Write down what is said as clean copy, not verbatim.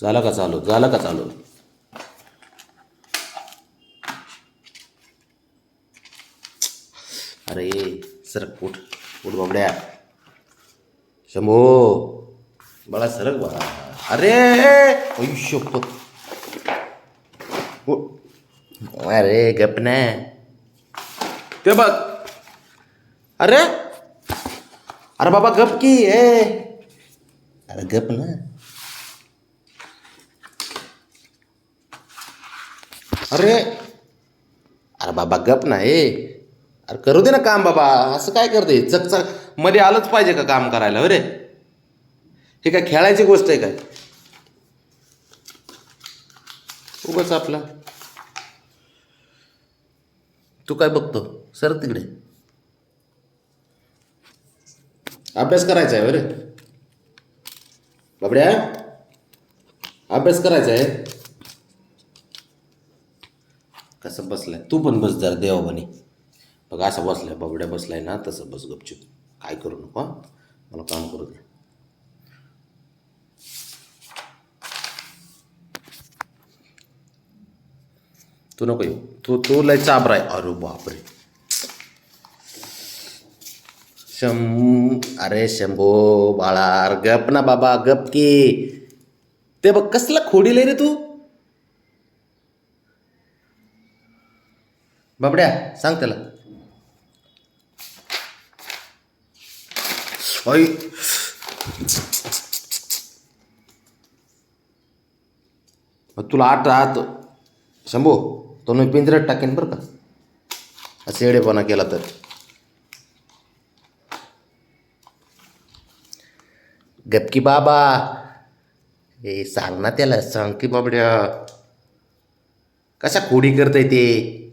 झालं का चालू? झालं का चालू? अरे सरक, उठ उठ बाबड्या. शंभो बाळा, सरक बाळा. अरे आयुष्य, अरे गप ना. ते बघ. अरे अरे बाबा गप की. अरे गप ना. अरे अरे बाबा गप ना. अरे करू दे ना काम बाबा. असं काय करते? चकचक मध्ये आलंच पाहिजे का काम करायला? अरे हे काय खेळायची गोष्ट आहे काय? उगाच आपला. तू काय बघतो? सर तिकडे अभ्यास करायचा आहे. अरे बाबड्या, अभ्यास करायचा आहे. कसं बसलाय? तू पण बस जरा देवाबानी. बघ असं बसलाय बाबड्या, बसलाय ना तसं बस गपचूप. काय करू नको हा. मला काम करू दे. तू नको येऊ. तू लय चाबराय. अरे बापरे. अरे शंभो बाळा, अरे गप ना बाबा, गप की. ते बघ कसला खोडील रे तू. बाबड्या सांग त्याला. अय तुला आत शंभो, तो मी पिंजऱ्यात टाकेन बरं का, असं येडेपणा केला तर. गपकी बाबा. सांग ना त्याला, सांग की बाबड्या. कशा खोडी करतय ते.